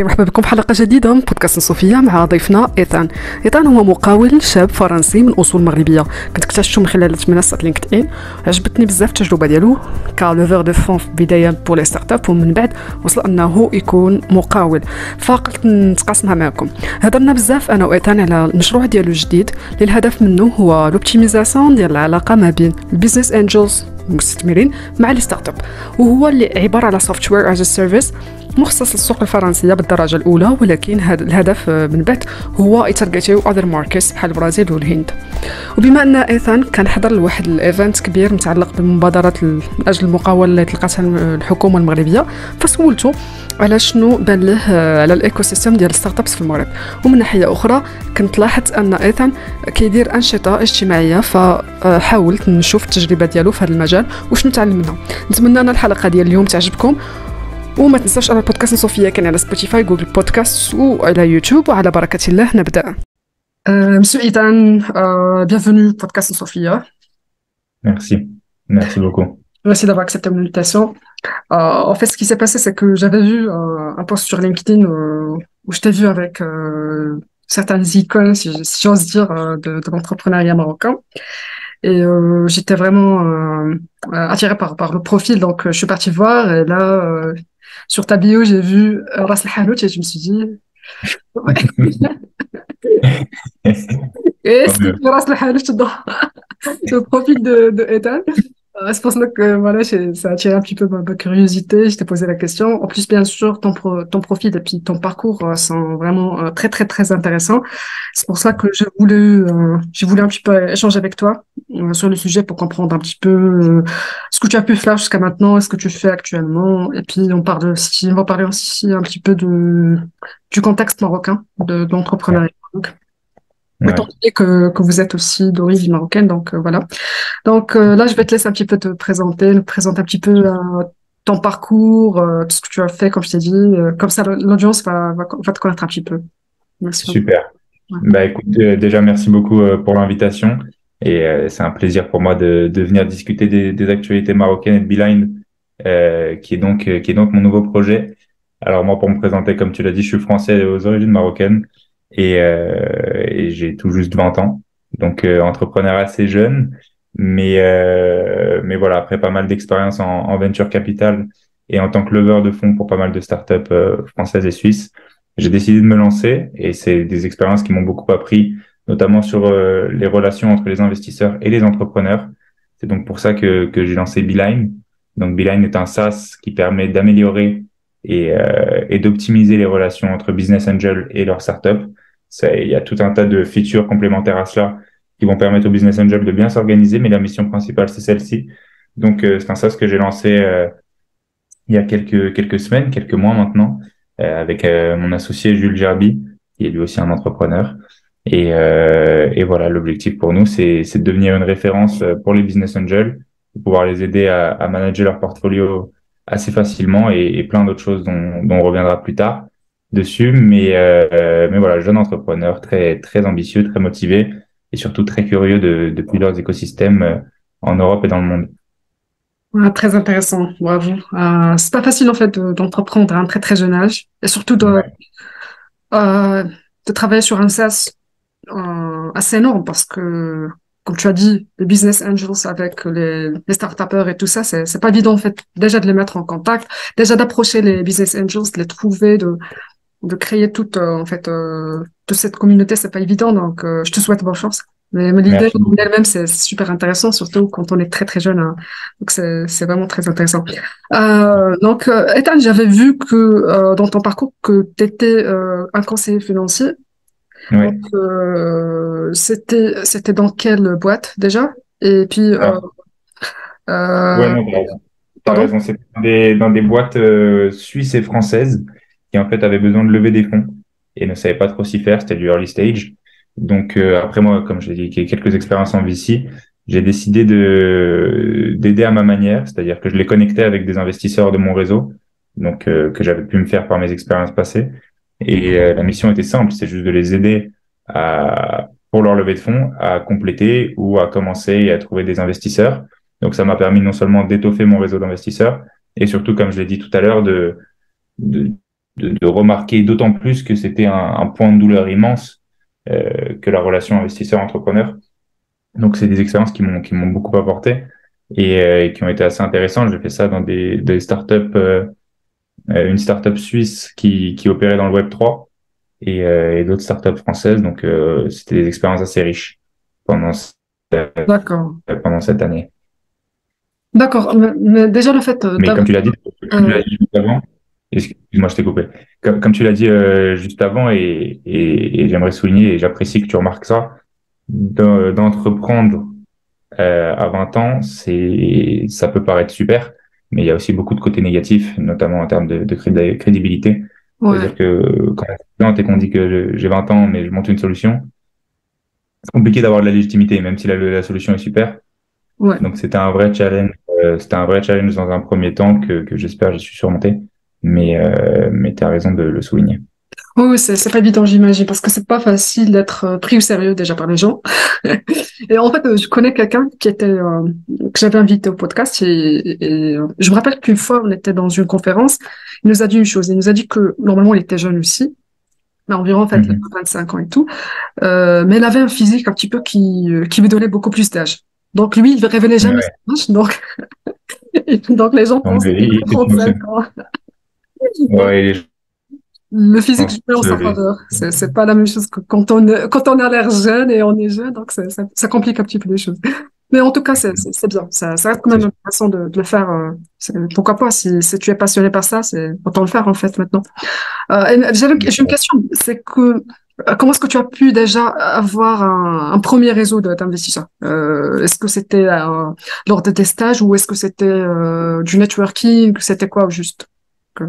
مرحبا بكم في حلقة جديدة من بودكاست صوفيا مع ضيفنا إيثان. إيثان هو مقاول شاب فرنسي من أصول مغربية، كنت اكتشفته من خلال منصة لينكد إن. عجبتني بزاف التجربة ديالو كلوفور دو فون في البداية بور لي ستارت اب، ومن بعد وصل أنه يكون مقاول، فقلت نتقاسمها معكم. هضرنا بزاف أنا وإيثان على المشروع ديالو الجديد اللي الهدف منه هو لوبتيميزاسيون ديال العلاقة ما بين البيزنس انجلز المستثمرين مع لي ستارت اب، وهو اللي عبارة على سوفتوير از سيرفيس مخصص للسوق الفرنسية بالدرجة الأولى، ولكن هذا الهدف من بعد هو يتارجتيو other markets بحال البرازيل والهند. وبما أن إيثان كان حضر لواحد الإيفنت كبير متعلق بمبادرة من أجل المقاولة اللي تلقاتها الحكومة المغربية، فسولته على شنو بان له على الايكو سيستم ديال الستارت ابس في المغرب. ومن ناحية أخرى كنت لاحظت أن إيثان كيدير أنشطة اجتماعية، فحاولت نشوف التجربة ديالو في هذا المجال وشنو تعلم منها. نتمنى أن الحلقة ديال اليوم تعجبكم، وما تنساش أن البودكاست صوفيا كان على سبوتيفاي، جوجل بودكاست وعلى يوتيوب. وعلى بركة الله نبدأ. Monsieur Ethan, bienvenue au podcast Sophia. Merci beaucoup. Merci d'avoir accepté mon invitation. En fait, ce qui s'est passé, c'est que j'avais vu un post sur LinkedIn où je t'ai vu avec certaines icônes, si j'ose dire, de l'entrepreneuriat marocain. Et j'étais vraiment attirée par le profil, donc je suis partie voir. Et là, sur ta bio, j'ai vu Ras El Hanout et je me suis dit... Est-ce que tu Ras El Hanout dans le profil de Ethan? C'est pour ça que voilà, ça a attiré un petit peu ma curiosité. Je t'ai posé la question. En plus, bien sûr, ton profil et puis ton parcours sont vraiment très très très intéressants. C'est pour ça que j'ai voulu un petit peu échanger avec toi sur le sujet pour comprendre un petit peu ce que tu as pu faire jusqu'à maintenant et ce que tu fais actuellement. Et puis on va parler aussi un petit peu du contexte marocain de l'entrepreneuriat. Ouais. Étant donné que vous êtes aussi d'origine marocaine, donc voilà. Donc là, je vais te laisser un petit peu nous présenter un petit peu ton parcours, tout ce que tu as fait, comme je t'ai dit. Comme ça, l'audience va te connaître un petit peu. Merci. Super. Ouais. Bah écoute, déjà merci beaucoup pour l'invitation et c'est un plaisir pour moi de venir discuter des actualités marocaines et de Beeline, qui est donc mon nouveau projet. Alors moi, pour me présenter, comme tu l'as dit, je suis français aux origines marocaines et j'ai tout juste 20 ans, donc entrepreneur assez jeune. Mais voilà, après pas mal d'expérience en venture capital et en tant que leveur de fonds pour pas mal de startups françaises et suisses, j'ai décidé de me lancer et c'est des expériences qui m'ont beaucoup appris, notamment sur les relations entre les investisseurs et les entrepreneurs. C'est donc pour ça que j'ai lancé Beeline. Donc Beeline est un SaaS qui permet d'améliorer et d'optimiser les relations entre business angels et leurs startups. Il y a tout un tas de features complémentaires à cela qui vont permettre aux business angels de bien s'organiser, mais la mission principale, c'est celle-ci. Donc, c'est un SaaS que j'ai lancé il y a quelques semaines, quelques mois maintenant, avec mon associé Jules Gerby, qui est lui aussi un entrepreneur. Et voilà, l'objectif pour nous, c'est de devenir une référence pour les business angels, de pouvoir les aider à manager leur portfolio assez facilement et plein d'autres choses dont on reviendra plus tard dessus. Mais voilà, jeune entrepreneur, très, très ambitieux, très motivé, et surtout très curieux de plusieurs écosystèmes en Europe et dans le monde. Ouais, très intéressant, bravo. C'est pas facile en fait d'entreprendre à un très très jeune âge, et surtout de travailler sur un SaaS assez énorme, parce que, comme tu as dit, les business angels avec les start-upers et tout ça, c'est pas évident en fait, déjà de les mettre en contact, déjà d'approcher les business angels, de les trouver, de créer toute cette communauté, c'est pas évident, donc je te souhaite bonne chance. Mais l'idée elle-même, c'est super intéressant, surtout quand on est très très jeune, hein. Donc c'est vraiment très intéressant. Donc Ethan, j'avais vu que dans ton parcours que tu étais un conseiller financier. Oui. Donc c'était dans quelle boîte déjà? Et puis Ouais, non, t'as raison. T'as pardon? raison. C'est dans des boîtes suisses et françaises qui en fait avaient besoin de lever des fonds et ne savaient pas trop s'y faire. C'était du early stage. Donc après moi, comme je l'ai dit, qui ai quelques expériences en VC, j'ai décidé d'aider à ma manière, c'est-à-dire que je les connectais avec des investisseurs de mon réseau, donc que j'avais pu me faire par mes expériences passées. Et la mission était simple, c'est juste de les aider pour leur levée de fonds, à compléter ou à commencer et à trouver des investisseurs. Donc ça m'a permis non seulement d'étoffer mon réseau d'investisseurs, et surtout, comme je l'ai dit tout à l'heure, de de remarquer d'autant plus que c'était un point de douleur immense que la relation investisseur-entrepreneur. Donc, c'est des expériences qui m'ont beaucoup apporté et qui ont été assez intéressantes. J'ai fait ça dans des startups, une startup suisse qui opérait dans le Web3 et d'autres startups françaises. Donc, c'était des expériences assez riches pendant, D'accord. pendant cette année. D'accord. Mais déjà, le fait Mais d'avoir... comme tu l'as dit juste avant, excuse-moi, je t'ai coupé. Comme tu l'as dit juste avant, et j'aimerais souligner, et j'apprécie que tu remarques ça, d'entreprendre à 20 ans, ça peut paraître super, mais il y a aussi beaucoup de côtés négatifs, notamment en termes de crédibilité. Ouais, C'est-à-dire que quand on est étudiante et qu'on dit que j'ai 20 ans, mais je monte une solution, c'est compliqué d'avoir de la légitimité, même si la solution est super. ouais. Donc c'était un vrai challenge dans un premier temps que j'espère j'ai su surmonter. Mais tu as raison de le souligner. Oui, oui, c'est pas évident, j'imagine, parce que c'est pas facile d'être pris au sérieux déjà par les gens. Et en fait, je connais quelqu'un que j'avais invité au podcast et je me rappelle qu'une fois, on était dans une conférence, il nous a dit une chose, il nous a dit que normalement, il était jeune aussi, mais environ, en fait, il Mhm. avait 25 ans et tout, mais il avait un physique un petit peu qui lui donnait beaucoup plus d'âge. Donc lui, il ne révélait jamais Ouais. son âge, donc, donc les gens Donc, pensaient qu'il avait 35 ans. Donc, ouais, les gens le physique joue en sa se- faveur. C'est pas la même chose que quand on a l'air jeune et on est jeune, donc ça complique un petit peu les choses. Mais en tout cas, c'est bien. Ça reste quand même c'est- intéressant de le faire. Pourquoi pas, si tu es passionné par ça, c'est autant le faire en fait maintenant. J'ai une question, c'est que comment est-ce que tu as pu déjà avoir un premier réseau d'investisseurs? Est-ce que c'était lors de tes stages ou est-ce que c'était du networking? C'était quoi au juste? Que-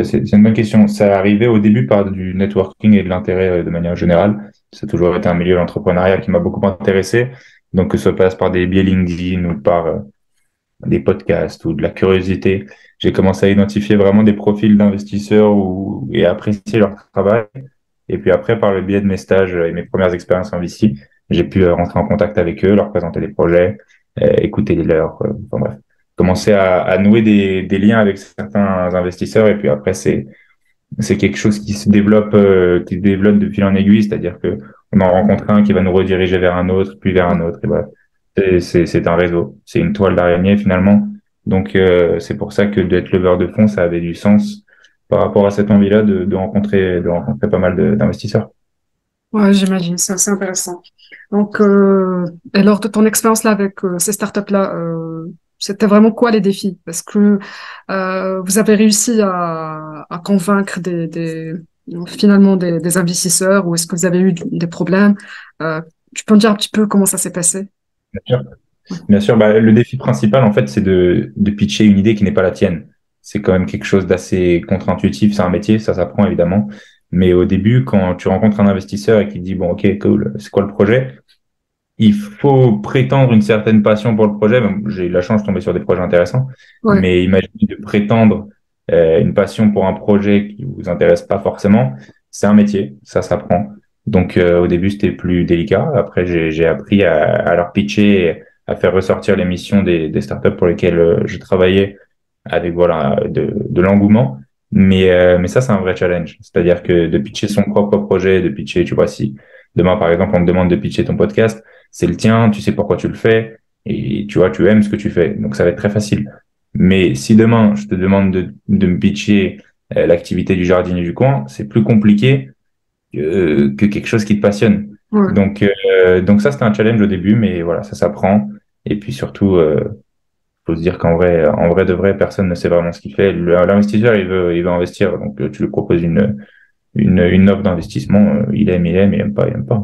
c'est une bonne question. Ça arrivait au début par du networking et de l'intérêt de manière générale. Ça a toujours été un milieu de l'entrepreneuriat qui m'a beaucoup intéressé. Donc, que ce passe par des biais LinkedIn ou par des podcasts ou de la curiosité, j'ai commencé à identifier vraiment des profils d'investisseurs et à apprécier leur travail. Et puis après, par le biais de mes stages et mes premières expériences en VC, j'ai pu rentrer en contact avec eux, leur présenter des projets, écouter les leurs, enfin bref, commencer à nouer des liens avec certains investisseurs. Et puis après, c'est quelque chose qui se développe de fil en aiguille, c'est-à-dire que on en rencontre un qui va nous rediriger vers un autre, puis vers un autre. Et voilà. C'est un réseau, c'est une toile d'araignée finalement. Donc c'est pour ça que d'être leveur de fonds, ça avait du sens par rapport à cette envie-là de rencontrer pas mal d'investisseurs. Ouais, j'imagine, c'est assez intéressant. Donc, et lors de ton expérience là avec ces startups-là, c'était vraiment quoi les défis? Est-ce que vous avez réussi à convaincre finalement des investisseurs ou est-ce que vous avez eu des problèmes? Tu peux me dire un petit peu comment ça s'est passé? Bien sûr. Bien sûr, bah, le défi principal, en fait, c'est de pitcher une idée qui n'est pas la tienne. C'est quand même quelque chose d'assez contre-intuitif. C'est un métier, ça s'apprend évidemment. Mais au début, quand tu rencontres un investisseur et qu'il te dit, bon, ok, cool, c'est quoi le projet? Il faut prétendre une certaine passion pour le projet. Bon, j'ai eu la chance de tomber sur des projets intéressants. Ouais, Mais imaginez de prétendre une passion pour un projet qui vous intéresse pas forcément. C'est un métier, ça s'apprend. Donc au début, c'était plus délicat. Après, j'ai appris à leur pitcher, et à faire ressortir les missions des startups pour lesquelles je travaillais avec voilà de l'engouement. Mais ça, c'est un vrai challenge. C'est-à-dire que de pitcher son propre projet, de pitcher, tu vois, si demain, par exemple, on te demande de pitcher ton podcast, c'est le tien, tu sais pourquoi tu le fais, et tu vois, tu aimes ce que tu fais. Donc, ça va être très facile. Mais si demain, je te demande de me pitcher l'activité du jardinier du coin, c'est plus compliqué que quelque chose qui te passionne. ouais. Donc ça, c'était un challenge au début, mais voilà, ça s'apprend. Et puis surtout, faut se dire en vrai de vrai, personne ne sait vraiment ce qu'il fait. L'investisseur, il veut investir, donc tu lui proposes une offre d'investissement, il aime pas, il aime pas.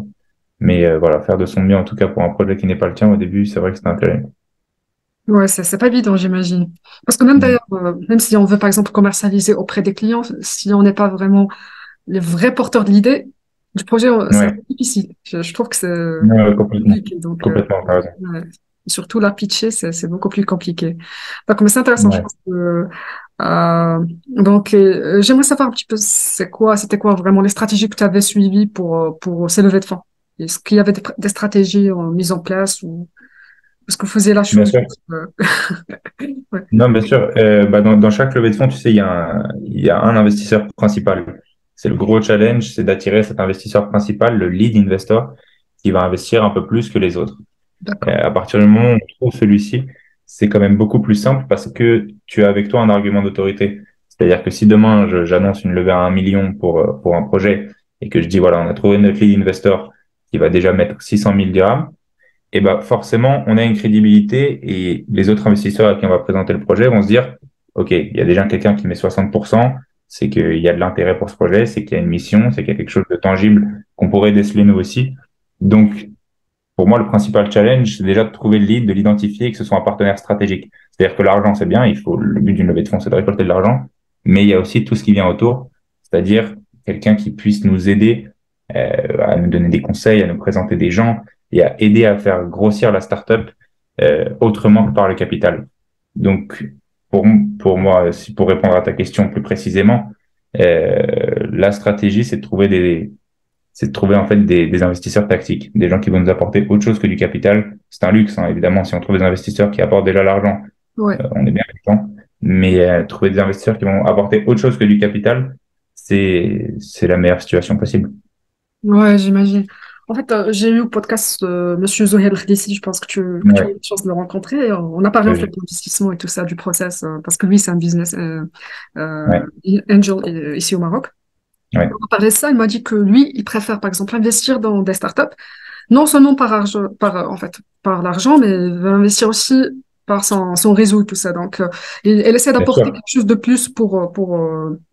Mais voilà, faire de son mieux, en tout cas pour un projet qui n'est pas le tien au début, c'est vrai que c'est un challenge. Ouais, c'est pas évident, j'imagine. Parce que même d'ailleurs, même si on veut par exemple commercialiser auprès des clients, si on n'est pas vraiment les vrais porteurs de l'idée du projet, c'est un Ouais, peu difficile. Je trouve que c'est ouais, complètement, compliqué. Donc, complètement, t'as raison. ouais. Surtout la pitcher, c'est beaucoup plus compliqué. Donc, mais c'est intéressant, je Ouais. pense que, donc, j'aimerais savoir un petit peu c'était quoi vraiment les stratégies que tu avais suivies pour ces levées de fonds. Est-ce qu'il y avait des stratégies mises en place ou... Parce que vous faisiez la Bien chose. sûr. euh, ouais, Non, bien sûr. Dans chaque levée de fonds, tu sais, il y a un investisseur principal. C'est le gros challenge, c'est d'attirer cet investisseur principal, le lead investor, qui va investir un peu plus que les autres. d'accord. À partir du moment où on trouve celui-ci, c'est quand même beaucoup plus simple parce que tu as avec toi un argument d'autorité. C'est-à-dire que si demain, j'annonce une levée à 1 million pour un projet et que je dis, voilà, on a trouvé notre lead investor qui va déjà mettre 600 000 dirhams, et ben forcément, on a une crédibilité et les autres investisseurs à qui on va présenter le projet vont se dire, OK, il y a déjà quelqu'un qui met 60%, c'est qu'il y a de l'intérêt pour ce projet, c'est qu'il y a une mission, c'est qu'il y a quelque chose de tangible qu'on pourrait déceler nous aussi. Donc, pour moi, le principal challenge, c'est déjà de trouver le lead, de l'identifier et que ce soit un partenaire stratégique. C'est-à-dire que l'argent, c'est bien, le but d'une levée de fonds, c'est de récolter de l'argent, mais il y a aussi tout ce qui vient autour, c'est-à-dire quelqu'un qui puisse nous aider à nous donner des conseils, à nous présenter des gens et à aider à faire grossir la startup autrement que par le capital. Donc, pour, pour moi, pour répondre à ta question plus précisément, la stratégie, c'est de trouver en fait des investisseurs tactiques, des gens qui vont nous apporter autre chose que du capital. C'est un luxe, hein, évidemment. Si on trouve des investisseurs qui apportent déjà l'argent, Ouais, on est bien content. Mais trouver des investisseurs qui vont apporter autre chose que du capital, c'est la meilleure situation possible. ouais, j'imagine. En fait, j'ai eu au podcast Monsieur Zohair Khdissi, je pense que tu as eu Ouais, la chance de le rencontrer. On a parlé en fait oui, d'investissement et tout ça, du process, parce que lui, c'est un business ouais, angel ici au Maroc. ouais, On a parlé de ça, il m'a dit que lui, il préfère par exemple investir dans des startups non seulement par argent, en fait, par l'argent, mais va investir aussi par son réseau et tout ça. Donc, elle essaie bien d'apporter sûr, quelque chose de plus pour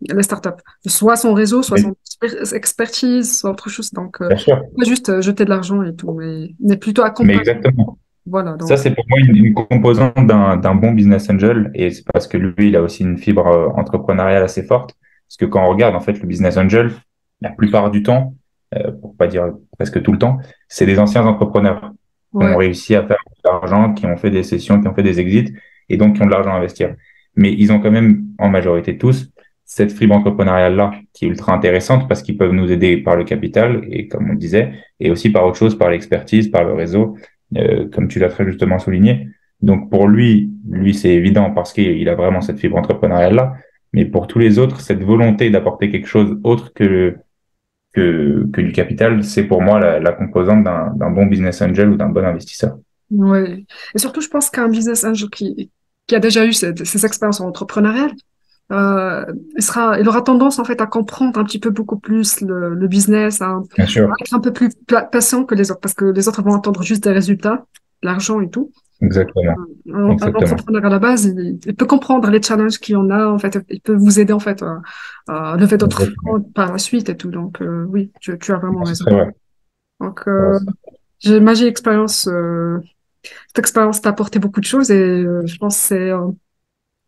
les startups. Soit son réseau, soit bien son expertise, soit autre chose. Donc, bien sûr. pas juste jeter de l'argent et tout, mais plutôt Mais accompagner. exactement. Voilà, Ça, donc, c'est pour moi une composante d'un bon business angel. Et c'est parce que lui, il a aussi une fibre entrepreneuriale assez forte. Parce que quand on regarde, en fait, le business angel, la plupart du temps, pour pas dire presque tout le temps, c'est des anciens entrepreneurs qui ont ouais, réussi à faire de l'argent, qui ont fait des sessions, qui ont fait des exits et donc qui ont de l'argent à investir. Mais ils ont quand même, en majorité tous, cette fibre entrepreneuriale-là qui est ultra intéressante parce qu'ils peuvent nous aider par le capital et comme on le disait, et aussi par autre chose, par l'expertise, par le réseau comme tu l'as très justement souligné. Donc pour lui c'est évident parce qu'il a vraiment cette fibre entrepreneuriale-là. Mais pour tous les autres, cette volonté d'apporter quelque chose autre que du capital, c'est pour moi la composante d'un bon business angel ou d'un bon investisseur. ouais. Et surtout, je pense qu'un business angel qui a déjà eu ces expériences entrepreneuriales, il aura tendance en fait à comprendre un petit peu beaucoup plus le business, Bien à sûr, être un peu plus patient que les autres, parce que les autres vont attendre juste des résultats, l'argent et tout. exactement, Un exactement. entrepreneur à la base, il peut comprendre les challenges qu'il y en a, en fait, il peut vous aider en fait à lever d'autres Exactement. fonds par la suite et tout. Donc oui, tu as vraiment C'est raison. très vrai. Donc Ouais, j'ai expérience, cette expérience t'a apporté beaucoup de choses et je pense que c'est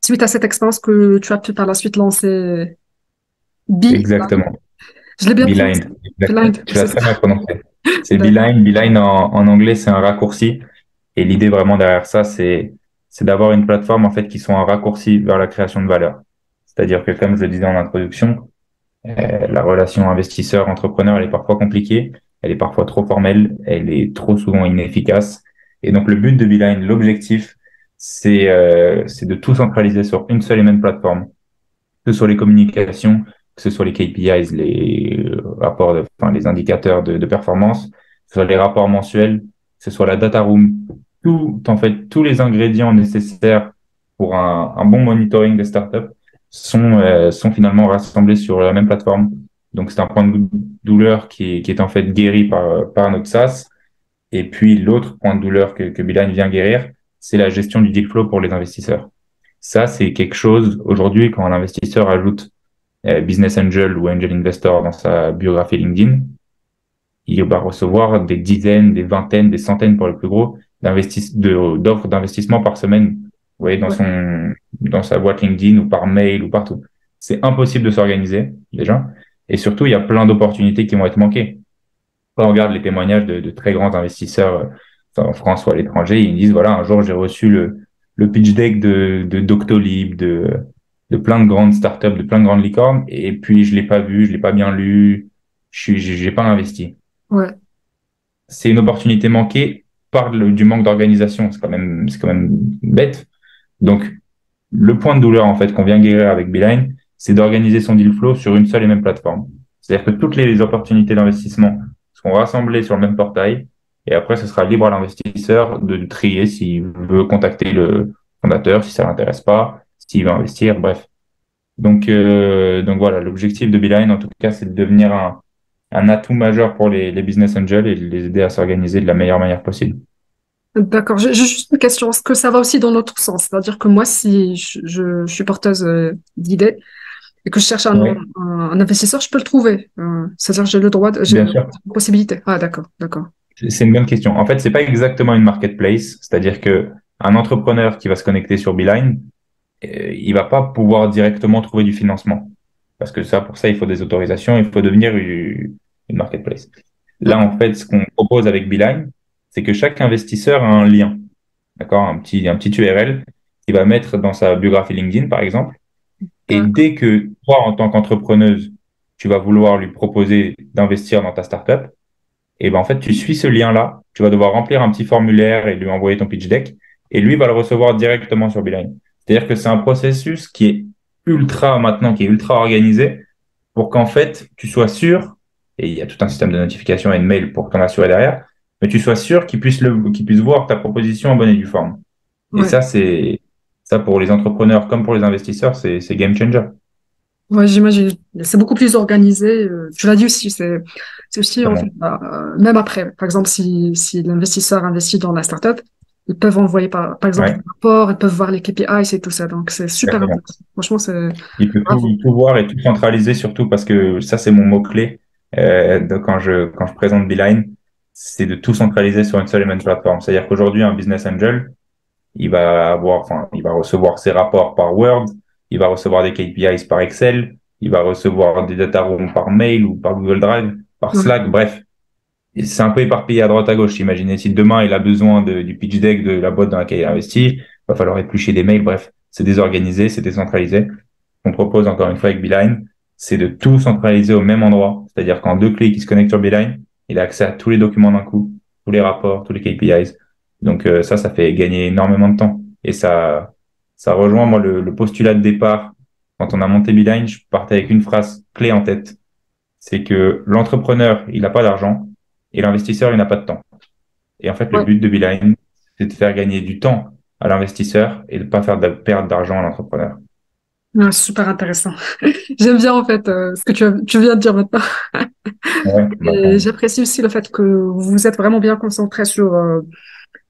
suite à cette expérience que tu as pu par la suite lancer Bi. exactement. Je l'ai bien prononcé. Beeline, exact. Blind, Tu l'as c'est ça. très bien prononcé. C'est D'accord. Beeline. Beeline en anglais, c'est un raccourci. Et l'idée vraiment derrière ça, c'est d'avoir une plateforme en fait qui soit un raccourci vers la création de valeur. C'est-à-dire que comme je le disais en introduction, la relation investisseur-entrepreneur, elle est parfois compliquée, elle est parfois trop formelle, elle est trop souvent inefficace. Et donc le but de Beeline, l'objectif, c'est de tout centraliser sur une seule et même plateforme, que ce soit les communications, que ce soit les KPIs, les rapports, enfin les indicateurs de performance, que ce soit les rapports mensuels, que ce soit la data room, tout, en fait, tous les ingrédients nécessaires pour un bon monitoring des startups sont finalement rassemblés sur la même plateforme. Donc, c'est un point de douleur qui est en fait guéri par notre SaaS. Et puis, l'autre point de douleur que Beeline vient guérir, c'est la gestion du deal flow pour les investisseurs. Ça, c'est quelque chose, aujourd'hui, quand un investisseur ajoute Business Angel ou Angel Investor dans sa biographie LinkedIn, il va recevoir des dizaines, des vingtaines, des centaines pour le plus gros d'offres d'investissement par semaine. Vous voyez, Ouais, dans sa boîte LinkedIn ou par mail ou partout. C'est impossible de s'organiser, déjà. Et surtout, il y a plein d'opportunités qui vont être manquées. Quand on regarde les témoignages de très grands investisseurs en France ou à l'étranger, ils me disent, voilà, un jour, j'ai reçu le pitch deck de Doctolib, de plein de grandes startups, de plein de grandes licornes, et puis je l'ai pas vu, je l'ai pas bien lu, j'ai pas investi. ouais, C'est une opportunité manquée parle du manque d'organisation. C'est quand même bête. Donc, le point de douleur, en fait, qu'on vient guérir avec Beeline, c'est d'organiser son deal flow sur une seule et même plateforme. C'est-à-dire que toutes les opportunités d'investissement seront rassemblées sur le même portail. Et après, ce sera libre à l'investisseur de trier s'il veut contacter le fondateur, si ça l'intéresse pas, s'il veut investir, bref. Donc voilà, l'objectif de Beeline, en tout cas, c'est de devenir un atout majeur pour les business angels et de les aider à s'organiser de la meilleure manière possible. D'accord. J'ai juste une question. Est-ce que ça va aussi dans l'autre sens? C'est-à-dire que moi, si je suis porteuse d'idées et que je cherche Oui, un investisseur, je peux le trouver. C'est-à-dire que j'ai bien la sûr. possibilité. Ah, d'accord, d'accord. C'est une bonne question. En fait, c'est pas exactement une marketplace, c'est-à-dire que un entrepreneur qui va se connecter sur Beeline, il va pas pouvoir directement trouver du financement. Parce que ça, pour ça, il faut des autorisations, il faut devenir une marketplace. Là, Ok. en fait, ce qu'on propose avec Beeline, c'est que chaque investisseur a un lien, d'accord, un petit URL qu'il va mettre dans sa biographie LinkedIn, par exemple. Et D'accord. dès que toi, en tant qu'entrepreneuse, tu vas vouloir lui proposer d'investir dans ta startup, et ben en fait, tu suis ce lien-là, tu vas devoir remplir un petit formulaire et lui envoyer ton pitch deck, et lui va le recevoir directement sur Beeline. C'est-à-dire que c'est un processus qui est ultra maintenant, qui est ultra organisé, pour qu'en fait, tu sois sûr, et il y a tout un système de notification et de mail pour t'en assurer derrière, mais tu sois sûr qu'il puisse voir ta proposition en bonne et due forme. Et Ouais. ça pour les entrepreneurs comme pour les investisseurs, c'est game changer. Ouais, j'imagine. C'est beaucoup plus organisé. Tu l'as dit aussi, c'est aussi, en fait, Vraiment. même après. Par exemple, si l'investisseur investit dans la startup, ils peuvent envoyer, par exemple, Ouais, un rapport, ils peuvent voir les KPIs et tout ça. Donc, c'est super exactement. intéressant. Franchement, c'est Il peut bravo. tout voir et tout centraliser, surtout parce que ça, c'est mon mot-clé quand je présente Beeline, c'est de tout centraliser sur une seule et même plateforme. C'est-à-dire qu'aujourd'hui, un business angel, il va recevoir ses rapports par Word, il va recevoir des KPIs par Excel, il va recevoir des data rooms par mail ou par Google Drive, par Ouais, Slack, bref. Et c'est un peu éparpillé à droite à gauche. Imaginez si demain il a besoin du pitch deck de la boîte dans laquelle il investit, il va falloir éplucher des mails, bref. C'est désorganisé, c'est décentralisé. Qu'on propose encore une fois avec Beeline, c'est de tout centraliser au même endroit. C'est-à-dire qu'en deux clics, il se connecte sur Beeline, il a accès à tous les documents d'un coup, tous les rapports, tous les KPIs. Donc ça fait gagner énormément de temps. Et ça rejoint moi le postulat de départ. Quand on a monté Beeline, je partais avec une phrase clé en tête. C'est que l'entrepreneur, il n'a pas d'argent et l'investisseur, il n'a pas de temps. Et en fait, le ouais. but de Beeline, c'est de faire gagner du temps à l'investisseur et de ne pas faire de perte d'argent à l'entrepreneur. Ouais, super intéressant. J'aime bien, en fait, ce que tu viens de dire maintenant. Ouais, bah, Et j'apprécie aussi le fait que vous êtes vraiment bien concentré sur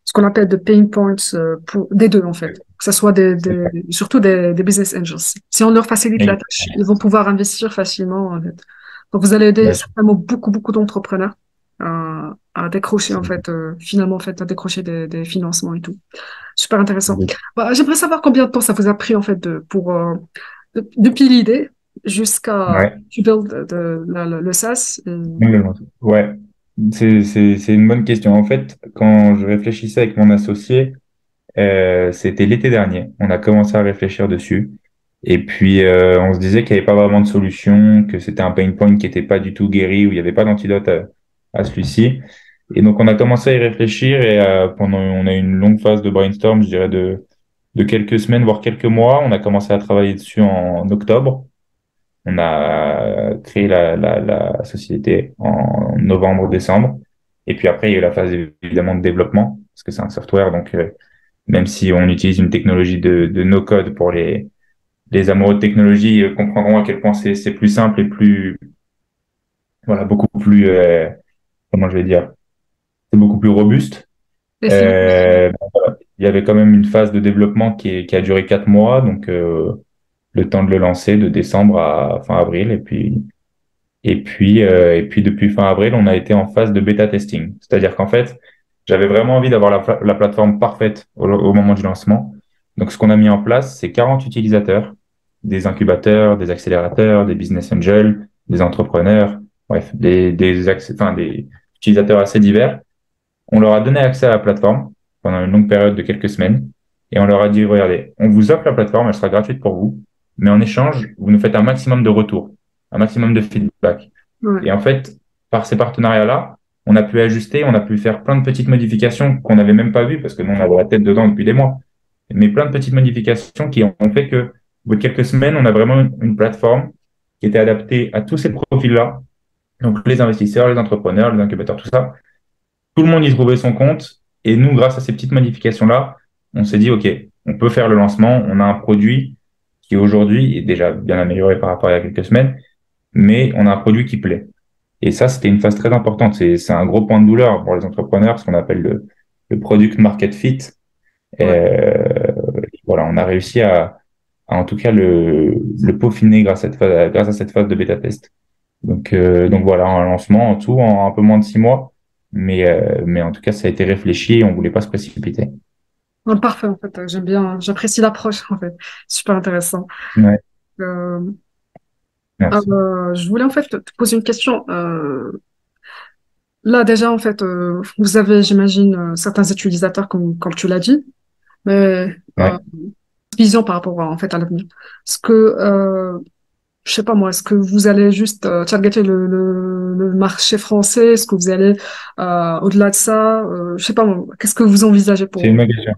ce qu'on appelle de pain points des deux, en fait. Que ce soit c'est ça. surtout des business angels. Si on leur facilite la tâche, Exactement. ils vont pouvoir investir facilement, en fait. Donc, vous allez aider Bah, certainement beaucoup d'entrepreneurs à décrocher, en fait, finalement, en fait, à décrocher des financements et tout. Super intéressant. Bah, j'aimerais savoir combien de temps ça vous a pris, en fait, depuis l'idée jusqu'à ouais. tu build le SaaS. Ouais. C'est une bonne question. En fait, quand je réfléchissais avec mon associé, c'était l'été dernier. On a commencé à réfléchir dessus. Et puis, on se disait qu'il n'y avait pas vraiment de solution, que c'était un pain point qui n'était pas du tout guéri, où il n'y avait pas d'antidote à celui-ci. Et donc, on a commencé à y réfléchir et on a eu une longue phase de brainstorm, je dirais de quelques semaines, voire quelques mois. On a commencé à travailler dessus en octobre. On a créé la société en novembre-décembre. Et puis après, il y a eu la phase évidemment de développement, parce que c'est un software. Donc, même si on utilise une technologie de no-code pour les amoureux de technologie, comprendront à quel point c'est plus simple et plus, voilà, beaucoup plus, comment je vais dire, c'est beaucoup plus robuste. Efficace. Voilà. Il y avait quand même une phase de développement qui a duré 4 mois. Donc, le temps de le lancer de décembre à fin avril. Et puis depuis fin avril, on a été en phase de bêta testing. C'est-à-dire qu'en fait, j'avais vraiment envie d'avoir la plateforme parfaite au moment du lancement. Donc, ce qu'on a mis en place, c'est 40 utilisateurs, des incubateurs, des accélérateurs, des business angels, des entrepreneurs, bref, des utilisateurs assez divers. On leur a donné accès à la plateforme pendant une longue période de quelques semaines et on leur a dit, regardez, on vous offre la plateforme, elle sera gratuite pour vous, mais en échange, vous nous faites un maximum de retours, un maximum de feedback. Ouais. Et en fait, par ces partenariats-là, on a pu ajuster, on a pu faire plein de petites modifications qu'on n'avait même pas vues parce que nous, on avait la tête dedans depuis des mois. Mais plein de petites modifications qui ont fait que, au bout de quelques semaines, on a vraiment une plateforme qui était adaptée à tous ces profils-là. Donc, les investisseurs, les entrepreneurs, les incubateurs, tout ça. Tout le monde y trouvait son compte. Et nous, grâce à ces petites modifications-là, on s'est dit, OK, on peut faire le lancement. On a un produit qui aujourd'hui est déjà bien amélioré par rapport à il y a quelques semaines, mais on a un produit qui plaît. Et ça, c'était une phase très importante. C'est un gros point de douleur pour les entrepreneurs, ce qu'on appelle le product market fit. Ouais. Voilà, on a réussi en tout cas le peaufiner grâce à cette phase de bêta test. Donc voilà, un lancement en tout en un peu moins de 6 mois, mais en tout cas ça a été réfléchi et on voulait pas se précipiter. Ouais, parfait, en fait. J'aime bien, j'apprécie l'approche, en fait. Super intéressant. Ouais, Euh, merci. je voulais, en fait, te poser une question. Là, déjà, en fait, vous avez, j'imagine, certains utilisateurs, comme tu l'as dit, mais Ouais. vision par rapport en fait, à l'avenir. Est-ce que, je sais pas moi, est-ce que vous allez juste targeter le marché français? Est-ce que vous allez au-delà de ça? Je sais pas moi, qu'est-ce que vous envisagez C'est une pour... bonne question.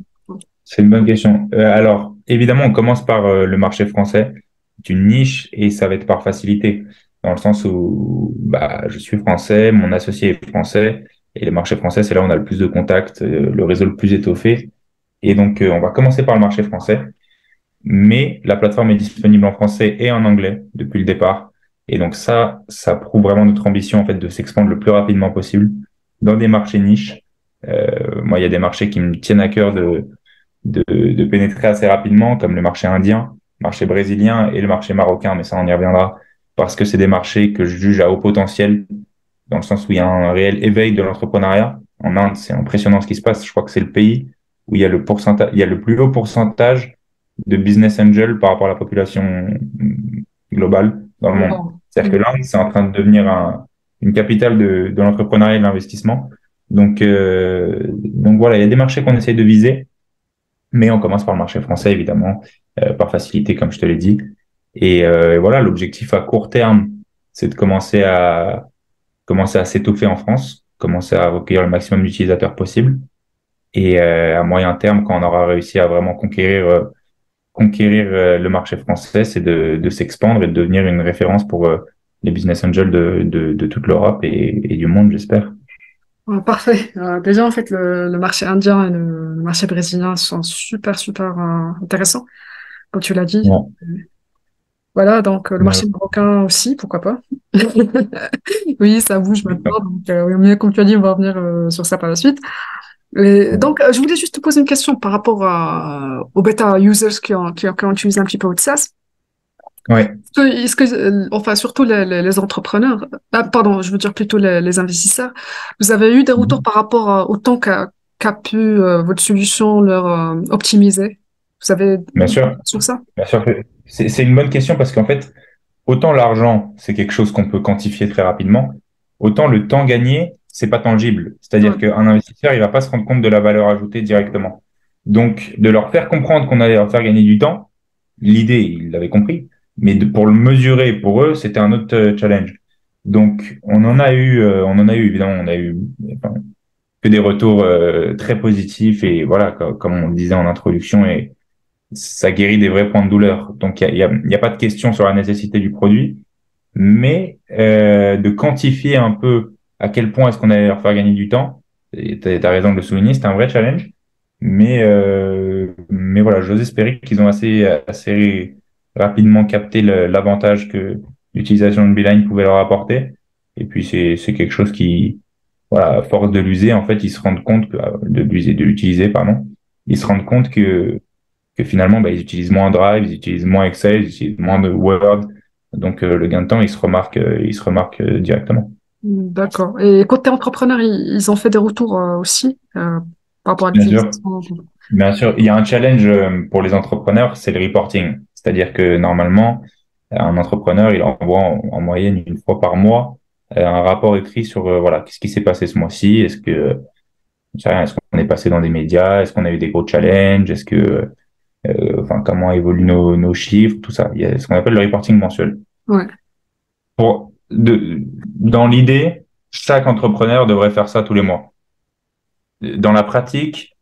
C'est une bonne question. Alors, évidemment, on commence par le marché français. C'est une niche et ça va être par facilité, dans le sens où bah, je suis français, mon associé est français, et le marché français, c'est là où on a le plus de contacts, le réseau le plus étoffé. Et donc, on va commencer par le marché français, mais la plateforme est disponible en français et en anglais depuis le départ. Et donc ça prouve vraiment notre ambition en fait de s'expandre le plus rapidement possible dans des marchés niches. Moi, il y a des marchés qui me tiennent à cœur de pénétrer assez rapidement, comme le marché indien, le marché brésilien et le marché marocain, mais ça, on y reviendra, parce que c'est des marchés que je juge à haut potentiel, dans le sens où il y a un réel éveil de l'entrepreneuriat. En Inde, c'est impressionnant ce qui se passe. Je crois que c'est le pays où il y a le plus haut pourcentage de business angel par rapport à la population globale dans le monde. Wow. C'est-à-dire que l'Inde, c'est en train de devenir une capitale de l'entrepreneuriat et de l'investissement. Donc voilà, il y a des marchés qu'on essaye de viser, mais on commence par le marché français, évidemment, par facilité, comme je te l'ai dit. Et voilà, l'objectif à court terme, c'est de commencer à s'étoffer en France, commencer à recueillir le maximum d'utilisateurs possible. Et à moyen terme, quand on aura réussi à vraiment conquérir le marché français, c'est de s'expandre et de devenir une référence pour les business angels de toute l'Europe et du monde, j'espère. Ouais, parfait. Déjà, en fait, le marché indien et le marché brésilien sont super, super intéressants, comme tu l'as dit. Ouais. Voilà, donc le Ouais. marché marocain aussi, pourquoi pas. Oui, ça bouge maintenant. Donc, oui, mais comme tu as dit, on va revenir sur ça par la suite. Et donc, je voulais juste te poser une question par rapport aux bêta users qui ont utilisé un petit peu WhatsApp. Ouais. Enfin, surtout les entrepreneurs, pardon, je veux dire plutôt les investisseurs, vous avez eu des retours Mhm. par rapport au temps qu'a pu votre solution leur optimiser? Vous avez Bien sûr, sur ça? bien sûr. C'est une bonne question parce qu'en fait, autant l'argent, c'est quelque chose qu'on peut quantifier très rapidement, autant le temps gagné, c'est pas tangible. C'est-à-dire Ouais. qu'un investisseur, il va pas se rendre compte de la valeur ajoutée directement. Donc, de leur faire comprendre qu'on allait leur faire gagner du temps, l'idée, ils l'avaient compris, mais pour le mesurer pour eux, c'était un autre challenge. Donc, on en a eu évidemment, on a eu enfin, que des retours très positifs et voilà, comme on le disait en introduction, et ça guérit des vrais points de douleur. Donc, il y a pas de question sur la nécessité du produit, mais de quantifier un peu à quel point est-ce qu'on allait leur faire gagner du temps. Et t'as raison de le souligner, c'est un vrai challenge. Mais voilà, j'ose espérer qu'ils ont assez rapidement capté l'avantage que l'utilisation de Beeline pouvait leur apporter. Et puis c'est quelque chose qui, voilà, à force de l'user, en fait, ils se rendent compte de l'utiliser, pardon. Ils se rendent compte que finalement, bah, ils utilisent moins Drive, ils utilisent moins Excel, ils utilisent moins de Word. Donc le gain de temps, il se remarque directement. D'accord. Et côté entrepreneur, ils ont fait des retours aussi par rapport à Bien sûr. l'utilisation. Bien sûr, il y a un challenge pour les entrepreneurs, c'est le reporting. C'est-à-dire que normalement, un entrepreneur, il envoie en moyenne une fois par mois un rapport écrit sur voilà, qu'est-ce qui s'est passé ce mois-ci, je sais rien, est-ce qu'on est passé dans des médias, est-ce qu'on a eu des gros challenges, enfin, comment évoluent nos chiffres, tout ça. Il y a ce qu'on appelle le reporting mensuel. Ouais. Dans l'idée, chaque entrepreneur devrait faire ça tous les mois. Dans la pratique,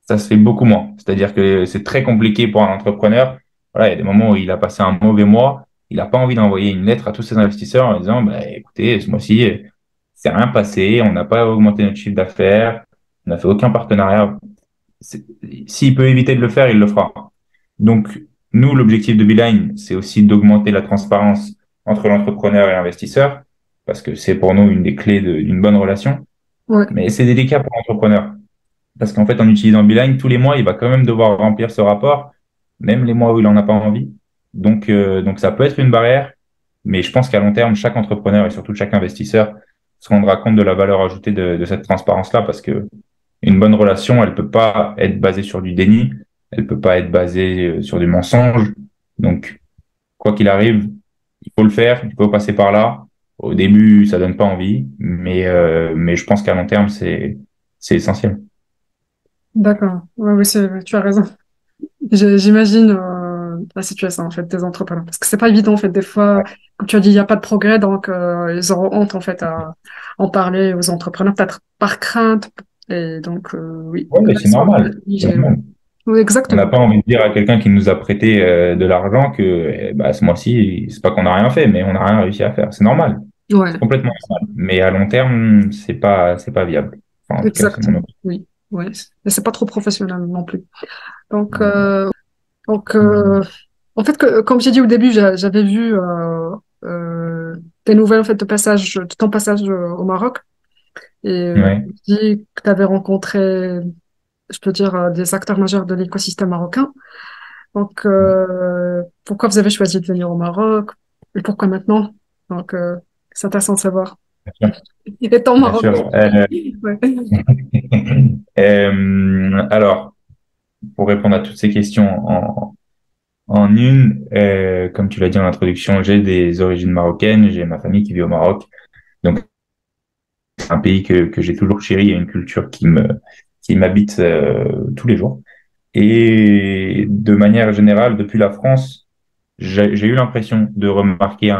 ça se fait beaucoup moins. C'est-à-dire que c'est très compliqué pour un entrepreneur. Voilà, il y a des moments où il a passé un mauvais mois, il n'a pas envie d'envoyer une lettre à tous ses investisseurs en disant, bah, écoutez, ce mois-ci, c'est rien passé, on n'a pas augmenté notre chiffre d'affaires, on n'a fait aucun partenariat. S'il peut éviter de le faire, il le fera. Donc, nous, l'objectif de Beeline, c'est aussi d'augmenter la transparence entre l'entrepreneur et l'investisseur, parce que c'est pour nous une des clés d'une bonne relation. Ouais, Mais c'est délicat pour l'entrepreneur. Parce qu'en fait, en utilisant Beeline, tous les mois, il va quand même devoir remplir ce rapport, même les mois où il n'en a pas envie. Donc ça peut être une barrière, mais je pense qu'à long terme, chaque entrepreneur et surtout chaque investisseur se rendra compte de la valeur ajoutée de cette transparence-là, parce que une bonne relation, elle peut pas être basée sur du déni, elle peut pas être basée sur du mensonge. Donc, quoi qu'il arrive, il faut le faire, il faut passer par là. Au début, ça donne pas envie, mais je pense qu'à long terme, c'est essentiel. d'accord. Ouais, oui, tu as raison. J'imagine la situation en fait des entrepreneurs parce que c'est pas évident en fait des fois comme tu as dit il n'y a pas de progrès donc ils auront honte en fait à en parler aux entrepreneurs peut-être par crainte et donc oui Ouais, mais c'est normal. C'est ouais. normal. Oui, On n'a exactement. pas envie de dire à quelqu'un qui nous a prêté de l'argent que bah, ce mois-ci, c'est pas qu'on n'a rien fait, mais on n'a rien réussi à faire. C'est normal. C'est Ouais, complètement normal. Mais à long terme, c'est pas viable. Enfin, en tout cas, c'est mon exactement. opinion. Oui, ouais. Et c'est pas trop professionnel non plus. Donc donc en fait comme j'ai dit au début j'avais vu tes nouvelles en fait de ton passage au Maroc. Et Ouais. tu dis que tu avais rencontré, je peux dire, des acteurs majeurs de l'écosystème marocain. Donc, pourquoi vous avez choisi de venir au Maroc et pourquoi maintenant? Donc, c'est intéressant de savoir. Bien sûr. Étant Bien marocain. sûr. Ouais. Alors, pour répondre à toutes ces questions en une, comme tu l'as dit en introduction, j'ai des origines marocaines, j'ai ma famille qui vit au Maroc. Donc, c'est un pays que j'ai toujours chéri, il y a une culture qui m'habite tous les jours. Et de manière générale, depuis la France, j'ai eu l'impression de remarquer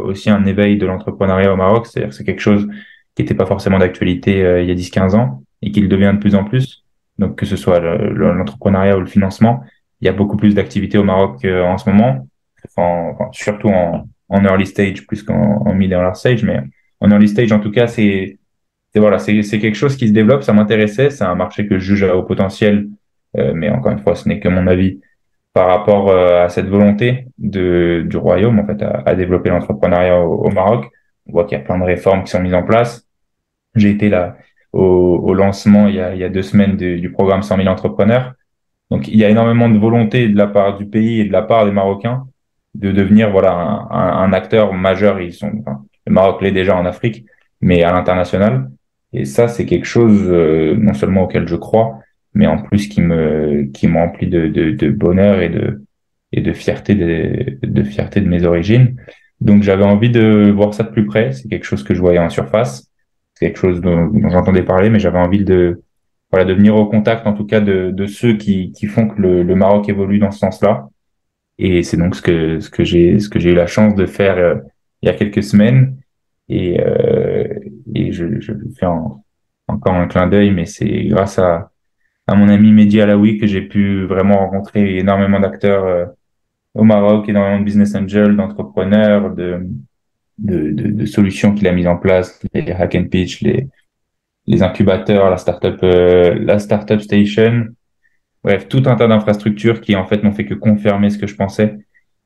aussi un éveil de l'entrepreneuriat au Maroc. C'est-à-dire que c'est quelque chose qui n'était pas forcément d'actualité il y a 10-15 ans et qui le devient de plus en plus. Donc, que ce soit l'entrepreneuriat ou le financement, il y a beaucoup plus d'activités au Maroc en ce moment, surtout en early stage plus qu'en mid et en late stage. Mais en early stage, en tout cas, voilà, c'est quelque chose qui se développe. Ça m'intéressait. C'est un marché que je juge à haut potentiel. Mais encore une fois, ce n'est que mon avis par rapport à cette volonté du royaume en fait à développer l'entrepreneuriat au Maroc. On voit qu'il y a plein de réformes qui sont mises en place. J'ai été là au lancement il y a 2 semaines du programme 100 000 entrepreneurs. Donc il y a énormément de volonté de la part du pays et de la part des Marocains de devenir voilà un acteur majeur. Le Maroc l'est déjà en Afrique, mais à l'international. Et ça c'est quelque chose non seulement auquel je crois, mais en plus qui me remplit de bonheur et de fierté de fierté de mes origines. Donc j'avais envie de voir ça de plus près. C'est quelque chose que je voyais en surface. C'est quelque chose dont j'entendais parler, mais j'avais envie voilà, de venir au contact, en tout cas, de ceux qui font que le Maroc évolue dans ce sens-là. Et c'est donc ce que j'ai eu la chance de faire il y a quelques semaines. Et, euh, et je fais encore un clin d'œil, mais c'est grâce à mon ami Mehdi Alaoui que j'ai pu vraiment rencontrer énormément d'acteurs au Maroc, énormément de business angels, d'entrepreneurs, de solutions qu'il a mises en place, les hack and pitch, les incubateurs, la startup station. Bref, tout un tas d'infrastructures qui en fait n'ont fait que confirmer ce que je pensais,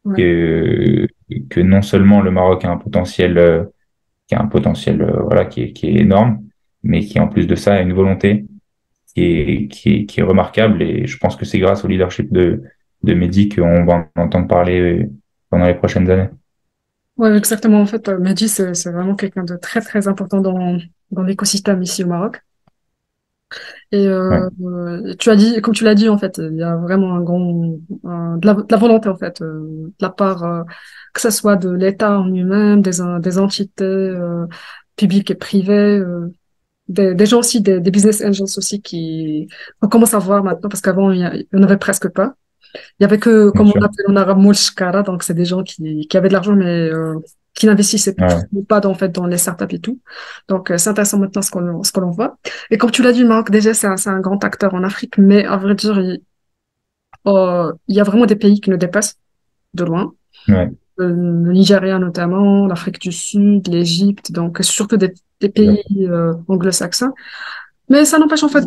Ouais. que que non seulement le Maroc a un potentiel voilà qui est énorme, mais qui en plus de ça a une volonté qui est remarquable, et je pense que c'est grâce au leadership de Mehdi qu'on va en entendre parler pendant les prochaines années. Ouais, exactement. En fait, Mehdi, c'est vraiment quelqu'un de très, très important dans l'écosystème ici au Maroc. Et Ouais, tu as dit, comme tu l'as dit, en fait, il y a vraiment de la volonté, en fait, de la part, que ce soit de l'État en lui-même, des entités publiques et privées, des gens aussi, des business angels aussi on commence à voir maintenant, parce qu'avant, il y en avait presque pas. Il y avait que, bien comme on sûr. appelle en arabe, moul shkara, donc c'est des gens qui avaient de l'argent, mais qui n'investissaient Ouais, pas dans, en fait, dans les startups et tout. Donc, c'est intéressant maintenant ce que l'on voit. Et comme tu l'as dit, le Maroc, déjà, c'est un grand acteur en Afrique, mais à vrai dire, il y a vraiment des pays qui nous dépassent de loin. ouais, Le Nigeria notamment, l'Afrique du Sud, l'Égypte, donc surtout des pays anglo-saxons. Mais ça n'empêche en fait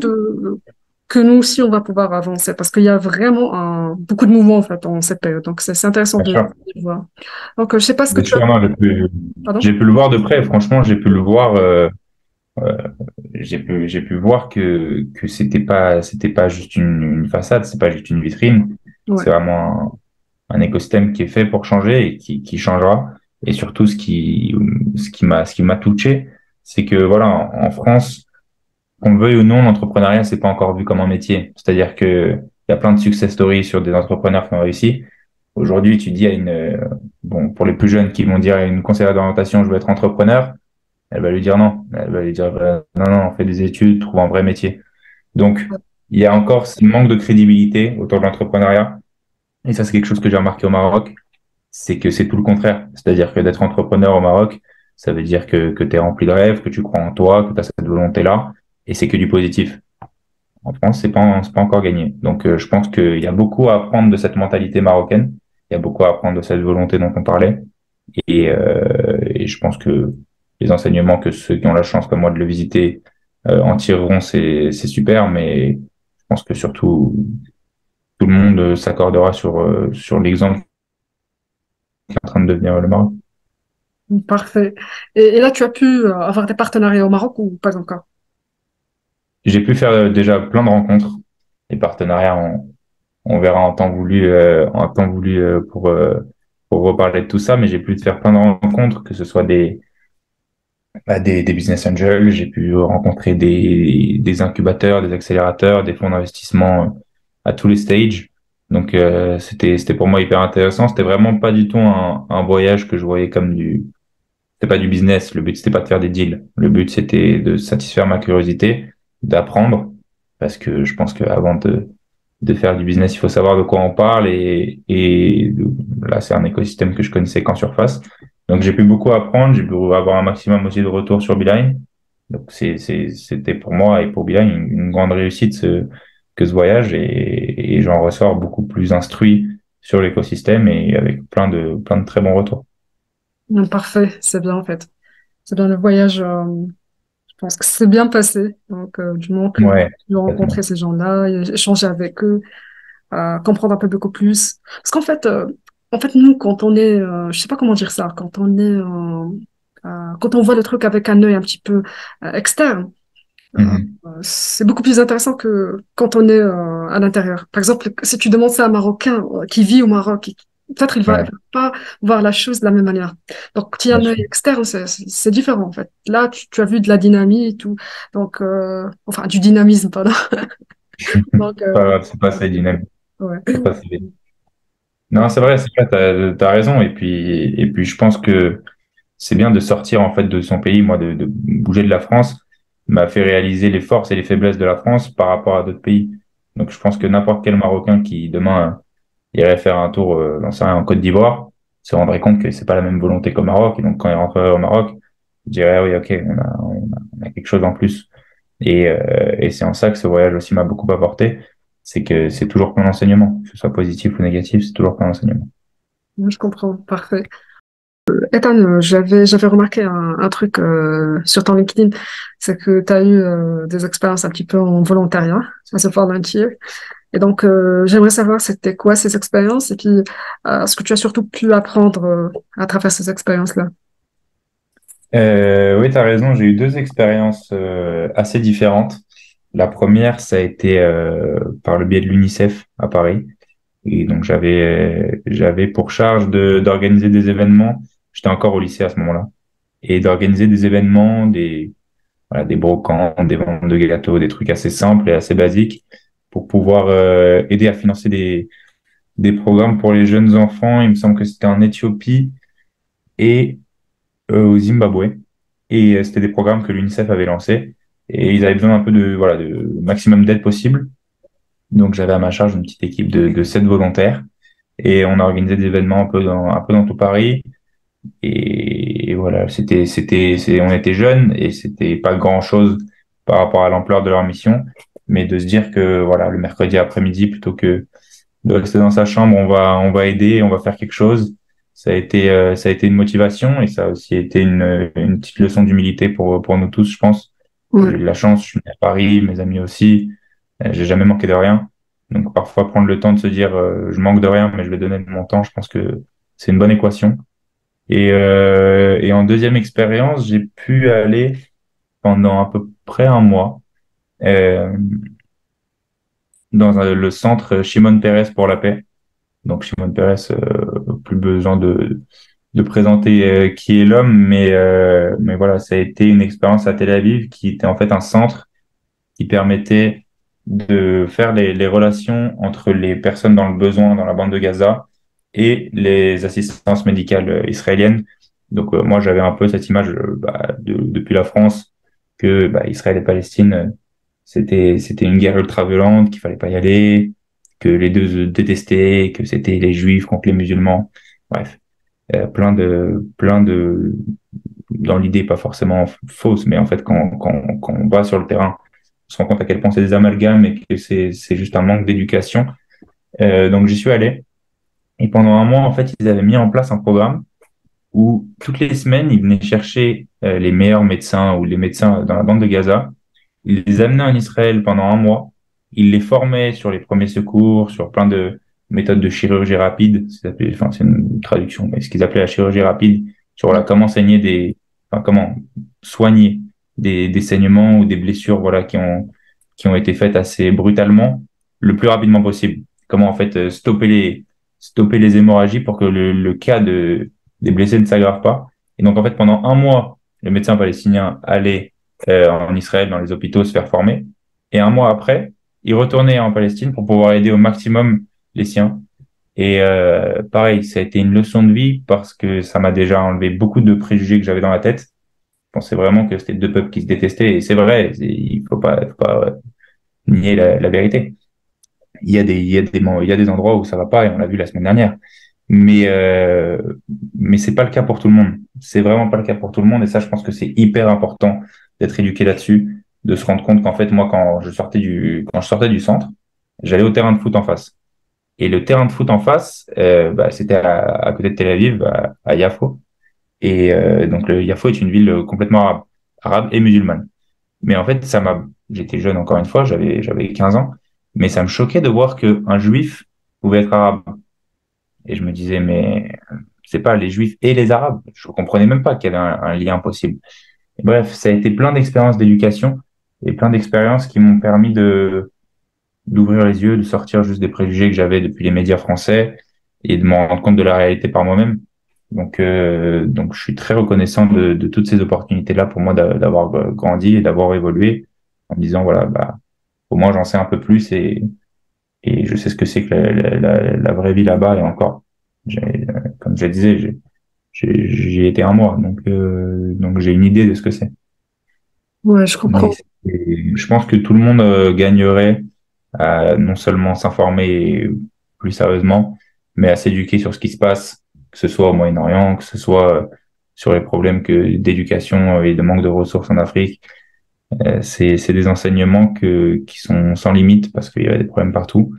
que nous aussi, on va pouvoir avancer parce qu'il y a vraiment beaucoup de mouvements en fait en cette période. Donc, c'est intéressant bien sûr. de voir. Donc, je sais pas ce que Bien tu as... sûr, non, Pardon? j'ai pu le voir de près. Franchement, j'ai pu le voir. Euh, j'ai pu voir que c'était pas juste une façade, c'est pas juste une vitrine. Ouais. C'est vraiment un écosystème qui est fait pour changer et qui changera. Et surtout, ce qui m'a touché, c'est que voilà, en France, qu'on le veuille ou non, l'entrepreneuriat, c'est pas encore vu comme un métier. C'est-à-dire que il y a plein de success stories sur des entrepreneurs qui ont réussi. Aujourd'hui, tu dis à bon, pour les plus jeunes qui vont dire à une conseillère d'orientation, je veux être entrepreneur, elle va lui dire non. Elle va lui dire, non, non, fais des études, trouve un vrai métier. Donc, il y a encore ce manque de crédibilité autour de l'entrepreneuriat. Et ça, c'est quelque chose que j'ai remarqué au Maroc, c'est que c'est tout le contraire. C'est-à-dire que d'être entrepreneur au Maroc, ça veut dire que tu es rempli de rêves, que tu crois en toi, que tu as cette volonté-là, et c'est que du positif. En France, c'est pas encore gagné. Donc, je pense qu'il y a beaucoup à apprendre de cette mentalité marocaine. Il y a beaucoup à apprendre de cette volonté dont on parlait. Et je pense que les enseignements que ceux qui ont la chance comme moi de le visiter en tireront, c'est super. Mais je pense que surtout, tout le monde s'accordera sur l'exemple qui est en train de devenir le Maroc. Parfait. Et là, tu as pu avoir des partenariats au Maroc ou pas encore? J'ai pu faire déjà plein de rencontres. Les partenariats, on verra en temps voulu pour reparler de tout ça. Mais j'ai pu faire plein de rencontres, que ce soit des business angels. J'ai pu rencontrer des incubateurs, des accélérateurs, des fonds d'investissement à tous les stages. Donc, c'était pour moi hyper intéressant. C'était vraiment pas du tout un voyage que je voyais comme c'était pas du business. Le but, c'était pas de faire des deals. Le but, c'était de satisfaire ma curiosité, d'apprendre. Parce que je pense qu'avant de faire du business, il faut savoir de quoi on parle là, c'est un écosystème que je connaissais qu'en surface. Donc, j'ai pu beaucoup apprendre, j'ai pu avoir un maximum aussi de retours sur Beeline. Donc, c'était pour moi et pour Beeline une grande réussite que ce voyage et j'en ressors beaucoup plus instruit sur l'écosystème et avec plein de très bons retours. Parfait, c'est bien en fait. C'est bien le voyage. Je pense que c'est bien passé. Donc, du moment que Ouais, tu as rencontré complètement. ces gens-là, échanger avec eux, comprendre un peu beaucoup plus. Parce en fait, nous, quand on est, je sais pas comment dire ça, quand on voit le truc avec un œil un petit peu externe, Mhm. c'est beaucoup plus intéressant que quand on est à l'intérieur. Par exemple, si tu demandes ça à un Marocain qui vit au Maroc, peut-être il Ouais, va pas voir la chose de la même manière. Donc, quand il y a bien un œil sûr. externe, c'est différent en fait. Là, tu as vu de la dynamique et tout. Donc, enfin, du dynamisme, pardon. Donc, C'est pas assez dynamique. ouais. C'est pas assez vite. Non, c'est vrai, t'as raison. Et puis, je pense que c'est bien de sortir, en fait, de son pays. Moi, de bouger de la France m'a fait réaliser les forces et les faiblesses de la France par rapport à d'autres pays. Donc, je pense que n'importe quel Marocain qui, demain, irait faire un tour, j'en sais rien, en Côte d'Ivoire, se rendrait compte que c'est pas la même volonté qu'au Maroc. Et donc, quand il rentrerait au Maroc, il dirait, ah oui, ok, on a quelque chose en plus. Et c'est en ça que ce voyage aussi m'a beaucoup apporté. C'est que c'est toujours plein d'enseignements, que ce soit positif ou négatif, c'est toujours plein d'enseignements. Je comprends, parfait. Ethan, j'avais remarqué un truc sur ton LinkedIn, c'est que tu as eu des expériences un petit peu en volontariat, ça se volunteer. Et donc, j'aimerais savoir c'était quoi ces expériences et puis ce que tu as surtout pu apprendre à travers ces expériences-là. Oui, tu as raison, j'ai eu deux expériences assez différentes. La première, ça a été par le biais de l'UNICEF à Paris. Et donc, j'avais pour charge d'organiser des événements. J'étais encore au lycée à ce moment-là. Et d'organiser des événements, voilà, des brocantes, des ventes de gâteaux, des trucs assez simples et assez basiques pour pouvoir aider à financer des programmes pour les jeunes enfants. Il me semble que c'était en Éthiopie et au Zimbabwe. Et c'était des programmes que l'UNICEF avait lancés. Et ils avaient besoin un peu voilà, de maximum d'aide possible. Donc j'avais à ma charge une petite équipe de 7 volontaires. Et on a organisé des événements un peu dans tout Paris. voilà, on était jeunes et c'était pas grand-chose par rapport à l'ampleur de leur mission, mais de se dire que voilà, le mercredi après-midi, plutôt que de rester dans sa chambre, on va aider, on va faire quelque chose. Ça a été une motivation et ça a aussi été une petite leçon d'humilité pour nous tous, je pense. J'ai Ouais. eu de la chance, je suis né à Paris, mes amis aussi. J'ai jamais manqué de rien. Donc parfois prendre le temps de se dire, je manque de rien, mais je vais donner de mon temps, je pense que c'est une bonne équation. Et en deuxième expérience, j'ai pu aller pendant à peu près un mois euh, dans le centre Shimon Peres pour la paix. Donc Shimon Peres, plus besoin de présenter qui est l'homme, mais voilà, ça a été une expérience à Tel Aviv qui était en fait un centre qui permettait de faire les relations entre les personnes dans le besoin dans la bande de Gaza et les assistances médicales israéliennes. Donc moi j'avais un peu cette image depuis la France que Israël et Palestine c'était une guerre ultra violente, qu'il fallait pas y aller, que les deux se détestaient, que c'était les juifs contre les musulmans. Bref, plein de dans l'idée pas forcément fausse, mais en fait quand on va sur le terrain, on se rend compte à quel point c'est des amalgames et que c'est juste un manque d'éducation. Donc j'y suis allé et pendant un mois en fait ils avaient mis en place un programme où toutes les semaines ils venaient chercher les meilleurs médecins ou les médecins dans la bande de Gaza. Ils les amenaient en Israël pendant un mois. Ils les formaient sur les premiers secours, sur plein de méthodes de chirurgie rapide. Enfin, c'est une traduction, mais ce qu'ils appelaient la chirurgie rapide, sur voilà, comment saigner enfin, comment soigner des saignements ou des blessures, voilà, qui ont été faites assez brutalement, le plus rapidement possible. Comment, en fait, stopper les hémorragies pour que le cas des blessés ne s'aggrave pas. Et donc, en fait, pendant un mois, le médecin palestinien allait en Israël, dans les hôpitaux, se faire former. Et un mois après, il retournait en Palestine pour pouvoir aider au maximum les siens. Et pareil, ça a été une leçon de vie parce que ça m'a déjà enlevé beaucoup de préjugés que j'avais dans la tête. Je pensais vraiment que c'était deux peuples qui se détestaient. Et c'est vrai, il faut pas nier la vérité. Il y a des endroits où ça va pas et on l'a vu la semaine dernière. Mais, euh, mais c'est pas le cas pour tout le monde. C'est vraiment pas le cas pour tout le monde. Et ça, je pense que c'est hyper important d'être éduqué là-dessus, de se rendre compte qu'en fait, moi, quand je sortais du centre, j'allais au terrain de foot en face. Et le terrain de foot en face, c'était à côté de Tel Aviv, à Yafo. Et donc, le Yafo est une ville complètement arabe et musulmane. Mais en fait, j'étais jeune encore une fois, j'avais 15 ans, mais ça me choquait de voir qu'un juif pouvait être arabe. Et je me disais, mais c'est pas les juifs et les arabes. Je comprenais même pas qu'il y avait un lien possible. Et bref, ça a été plein d'expériences d'éducation et plein d'expériences qui m'ont permis d'ouvrir les yeux, de sortir juste des préjugés que j'avais depuis les médias français et de m'en rendre compte de la réalité par moi-même. Donc je suis très reconnaissant de toutes ces opportunités-là pour moi d'avoir grandi et d'avoir évolué en me disant, voilà, au moins j'en sais un peu plus et je sais ce que c'est que la vraie vie là-bas et encore. Comme je le disais, j'y ai été un mois, donc j'ai une idée de ce que c'est. Ouais, je Mais comprends. je pense que tout le monde gagnerait à non seulement s'informer plus sérieusement, mais à s'éduquer sur ce qui se passe, que ce soit au Moyen-Orient, que ce soit sur les problèmes d'éducation et de manque de ressources en Afrique. C'est des enseignements qui sont sans limite parce qu'il y a des problèmes partout,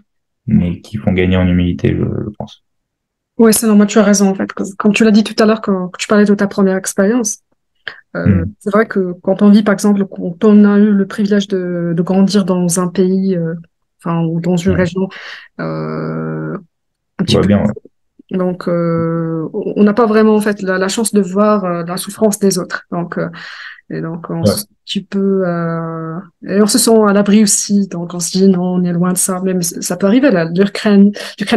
mais qui font gagner en humilité, je pense. Ouais, c'est normal, tu as raison, en fait. Comme tu l'as dit tout à l'heure, quand tu parlais de ta première expérience, Hmm. c'est vrai que quand on vit, par exemple, quand on a eu le privilège de grandir dans un pays, enfin, ou dans une Ouais. région, un Je petit vois peu. bien, ouais. Donc, on n'a pas vraiment, en fait, la chance de voir la souffrance des autres. Et donc, on se Ouais. sent un petit peu, et on se sent à l'abri aussi. Donc, on se dit, non, on est loin de ça. Même, ça peut arriver, là. L'Ukraine,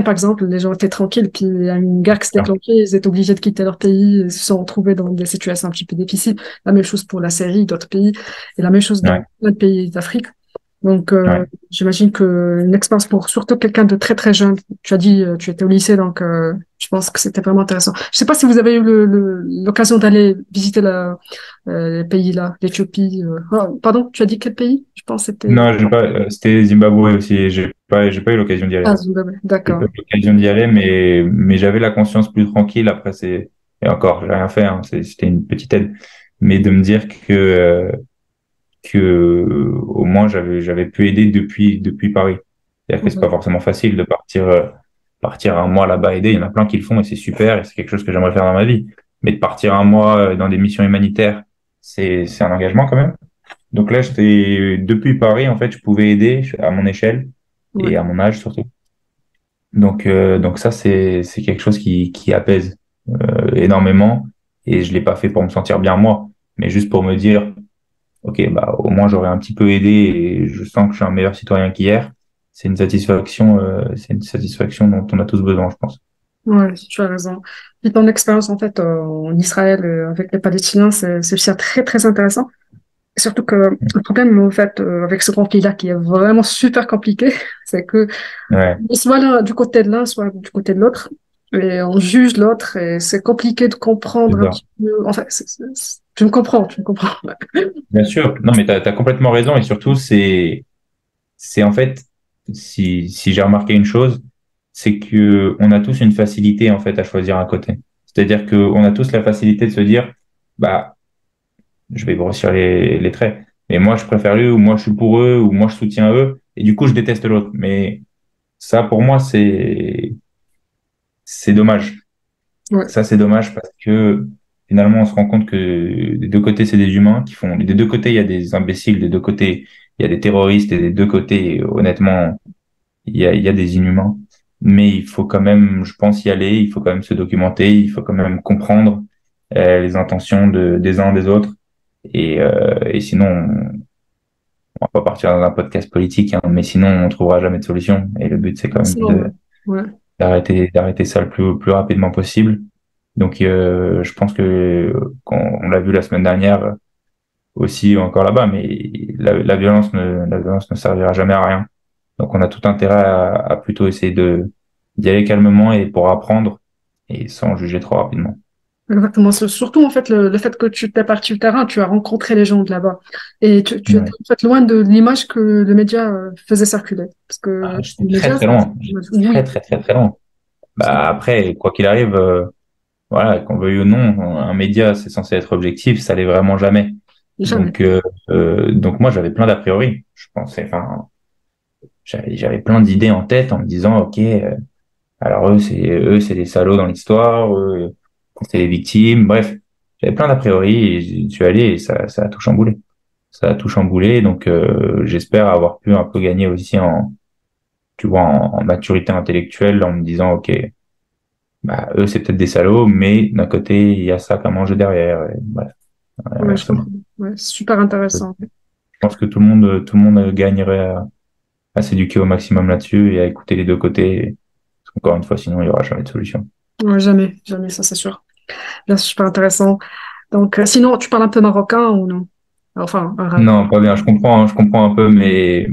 par exemple, les gens étaient tranquilles, puis il y a une guerre qui s'est Bien. déclenchée, ils étaient obligés de quitter leur pays, ils se sont retrouvés dans des situations un petit peu difficiles. La même chose pour la Syrie, d'autres pays, et la même chose dans Ouais. plein de pays d'Afrique. Donc, Ouais. j'imagine que une expérience pour surtout quelqu'un de très très jeune. Tu as dit, tu étais au lycée, donc je pense que c'était vraiment intéressant. Je sais pas si vous avez eu l'occasion d'aller visiter les pays là, l'Éthiopie. Pardon, tu as dit quel pays? Je pense que c'était Non, j'ai pas, c'était Zimbabwe aussi. J'ai pas eu l'occasion d'y aller. Zimbabwe. J'ai pas D'accord. eu l'occasion d'y aller, mais j'avais la conscience plus tranquille. Après, Et encore, j'ai rien fait, hein, c'était une petite aide. Mais de me dire que au moins j'avais pu aider depuis Paris. C'est-à-dire que c'est pas Ouais. forcément facile de partir un mois là-bas aider. Il y en a plein qui le font et c'est super et c'est quelque chose que j'aimerais faire dans ma vie. Mais de partir un mois dans des missions humanitaires, c'est un engagement quand même. Donc là, j'étais depuis Paris, en fait, je pouvais aider à mon échelle Ouais. et à mon âge surtout. Donc ça, c'est quelque chose qui apaise énormément et je l'ai pas fait pour me sentir bien moi, mais juste pour me dire, ok, bah au moins j'aurais un petit peu aidé et je sens que je suis un meilleur citoyen qu'hier. C'est une satisfaction dont on a tous besoin, je pense. Ouais, tu as raison. Puis ton expérience en fait en Israël avec les Palestiniens, c'est aussi très très intéressant. Surtout que le problème en fait avec ce conflit-là qui est vraiment super compliqué, c'est que Ouais, soit du côté de l'un, soit du côté de l'autre, et on juge l'autre et c'est compliqué de c'est comprendre un ça. petit peu. Enfin, tu me comprends, tu me comprends. Bien sûr. Non, mais t'as complètement raison et surtout c'est en fait si j'ai remarqué une chose, c'est que on a tous une facilité en fait à choisir un côté. C'est-à-dire que on a tous la facilité de se dire bah je vais grossir les traits. Mais moi, je préfère eux, ou moi, je suis pour eux, ou moi, je soutiens eux, et du coup, je déteste l'autre. Mais ça, pour moi, c'est dommage. Ouais, Ça, c'est dommage parce que finalement, on se rend compte que des deux côtés, c'est des humains qui font. Des deux côtés, il y a des imbéciles, des deux côtés, il y a des terroristes, et des deux côtés, honnêtement, il y a des inhumains. Mais il faut quand même, je pense, y aller, il faut quand même se documenter, il faut quand même comprendre les intentions des uns des autres. Et sinon, on va pas partir dans un podcast politique, hein, mais sinon on trouvera jamais de solution. Et le but c'est quand même c'est normal. Ouais. d'arrêter ça le plus rapidement possible. Donc je pense que quand on l'a vu la semaine dernière aussi encore là-bas, mais la violence ne servira jamais à rien. Donc on a tout intérêt à plutôt essayer de d'y aller calmement et pour apprendre et sans juger trop rapidement. Exactement. Surtout, en fait, le fait que tu t'es parti du terrain, tu as rencontré les gens de là-bas. Et tu étais Ouais. en fait loin de l'image que le média faisait circuler. Parce Ah, que j'étais les très médias, très loin. J'étais très oui, très très très loin. Bah après, quoi qu'il arrive, voilà, qu'on veuille ou non, un média, c'est censé être objectif, ça l'est vraiment jamais. jamais. Donc moi, j'avais plein d'a priori. Je pensais, enfin, j'avais plein d'idées en tête en me disant, ok, alors c'est des salauds dans l'histoire, c'est les victimes. Bref, j'avais plein d'a priori et j'y suis allé et ça a tout chamboulé. Ça a tout chamboulé. Donc j'espère avoir pu un peu gagner aussi tu vois, en maturité intellectuelle en me disant, ok, bah eux c'est peut-être des salauds, mais d'un côté il y a ça à manger derrière. Et bref, Ouais, je inversement. comprends. Ouais, c'est super intéressant. Je pense que tout le monde gagnerait à s'éduquer au maximum là-dessus et à écouter les deux côtés. Encore une fois, sinon, il n'y aura jamais de solution. Ouais, jamais, jamais, ça c'est sûr. Bien, c'est super intéressant. Donc, sinon, tu parles un peu marocain ou non? Enfin, arabe. Non, pas bien. Je comprends un peu, mais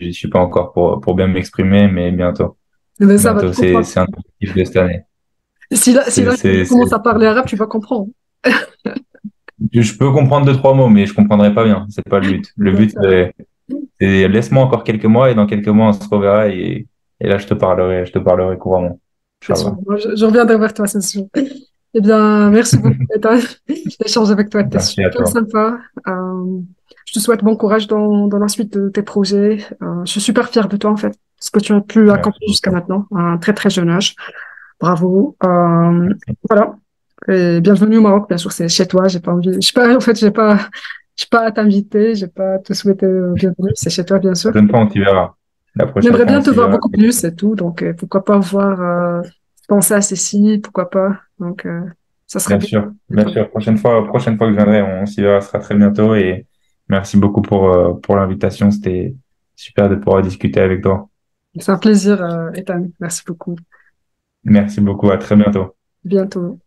je suis pas encore pour bien m'exprimer, mais bientôt. Mais ça va, Bientôt, tu c'est comprends. un objectif de cette année. Si là, tu commences C'est. à parler arabe, tu vas comprendre. Je peux comprendre deux, trois mots, mais je comprendrai pas bien. C'est pas le but. Le but, c'est laisse-moi encore quelques mois et dans quelques mois, on se reverra et là, je te parlerai couramment. C'est sûr. Inch'Allah. Moi, je reviendrai vers toi, c'est sûr. Eh bien, merci beaucoup, Ethan. L'échange avec toi était Merci à super toi. sympa. Je te souhaite bon courage dans la suite de tes projets. Je suis super fière de toi, en fait, ce que tu as pu Merci accomplir jusqu'à beaucoup. maintenant, à un très, très jeune âge. Bravo. Merci. Voilà. Et bienvenue au Maroc, bien sûr, c'est chez toi. J'ai pas envie, je sais pas, en fait, j'ai pas à t'inviter, j'ai pas à te souhaiter bienvenue. C'est chez toi, bien La sûr. prochaine fois, on s'y verra. La prochaine J'aimerais fois, bien on te s'y voir verra. beaucoup plus et tout, donc pourquoi pas voir, penser à Cécile, pourquoi pas. Donc, ça serait Bien bien. sûr, bien sûr. Prochaine fois que je viendrai, on s'y verra, ce sera très bientôt. Et merci beaucoup pour l'invitation. C'était super de pouvoir discuter avec toi. C'est un plaisir, Ethan. Merci beaucoup. Merci beaucoup. À très bientôt. Bientôt.